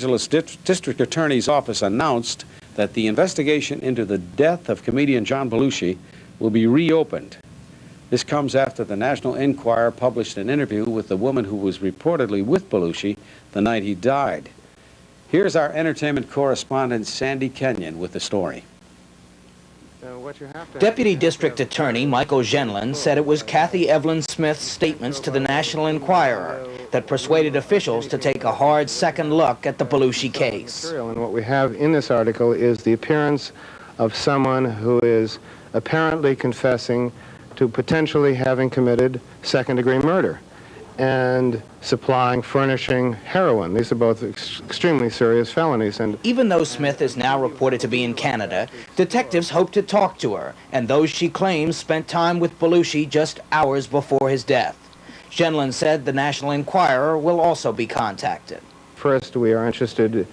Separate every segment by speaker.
Speaker 1: Angeles District Attorney's Office announced that the investigation into the death of comedian John Belushi will be reopened. This comes after the National Enquirer published an interview with the woman who was reportedly with Belushi the night he died. Here's our entertainment correspondent Sandy Kenyon with the story.
Speaker 2: Deputy District Attorney Michael Genlin said it was Kathy Evelyn Smith's statements to the National Enquirer that persuaded officials to take a hard second look at the Belushi case.
Speaker 3: And what we have in this article is the appearance of someone who is apparently confessing to potentially having committed second-degree murder and furnishing heroin. These are both extremely serious felonies. And
Speaker 2: even though Smith is now reported to be in Canada, detectives hope to talk to her and those she claims spent time with Belushi just hours before his death. Genlin said the National Enquirer will also be contacted.
Speaker 3: First, we are interested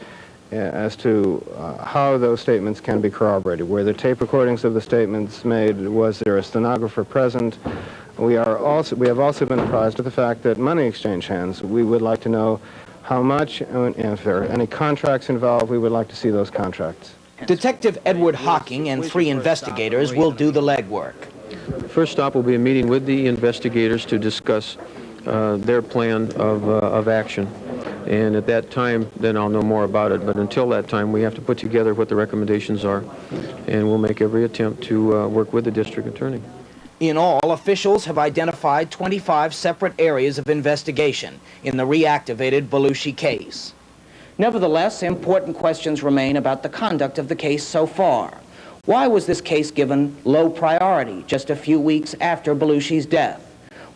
Speaker 3: as to how those statements can be corroborated. Were there tape recordings of the statements made? Was there a stenographer present? We have also been apprised of the fact that money exchanged hands. We would like to know how much, and if there are any contracts involved, we would like to see those contracts.
Speaker 2: Detective Edward Hocking and 3 investigators will do the legwork.
Speaker 4: First stop will be a meeting with the investigators to discuss their plan of action. And at that time, then I'll know more about it. But until that time, we have to put together what the recommendations are, and we'll make every attempt to work with the district attorney.
Speaker 2: In all, officials have identified 25 separate areas of investigation in the reactivated Belushi case. Nevertheless, important questions remain about the conduct of the case so far. Why was this case given low priority just a few weeks after Belushi's death?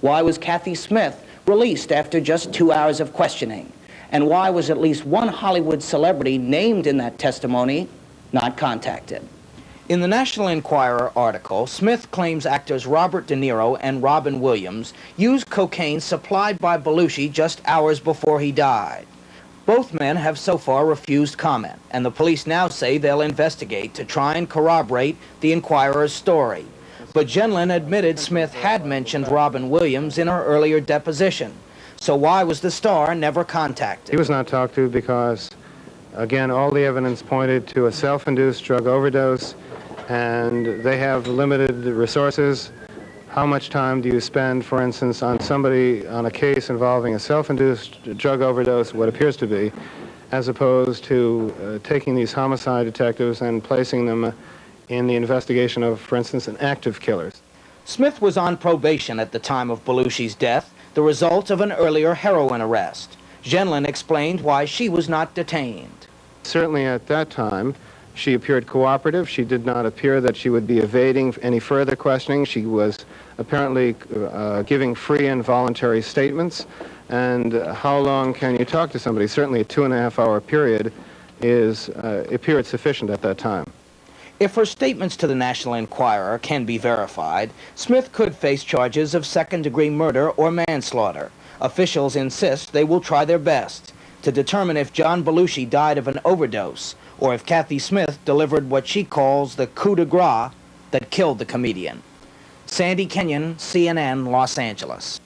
Speaker 2: Why was Kathy Smith released after just 2 hours of questioning? And why was at least one Hollywood celebrity named in that testimony not contacted? In the National Enquirer article, Smith claims actors Robert De Niro and Robin Williams used cocaine supplied by Belushi just hours before he died. Both men have so far refused comment, and the police now say they'll investigate to try and corroborate the Enquirer's story. But Genlin admitted Smith had mentioned Robin Williams in her earlier deposition. So why was the star never contacted?
Speaker 3: He was not talked to because, again, all the evidence pointed to a self-induced drug overdose, and they have limited resources. How much time do you spend, for instance, on a case involving a self-induced drug overdose, what appears to be, as opposed to taking these homicide detectives and placing them in the investigation of, for instance, an active killer?
Speaker 2: Smith was on probation at the time of Belushi's death, the result of an earlier heroin arrest. Genlin explained why she was not detained.
Speaker 3: Certainly at that time, she appeared cooperative. She did not appear that she would be evading any further questioning. She was apparently giving free and voluntary statements. And how long can you talk to somebody? Certainly a 2.5-hour period appeared sufficient at that time.
Speaker 2: If her statements to the National Enquirer can be verified, Smith could face charges of second-degree murder or manslaughter. Officials insist they will try their best to determine if John Belushi died of an overdose or if Kathy Smith delivered what she calls the coup de grace that killed the comedian. Sandy Kenyon, CNN, Los Angeles.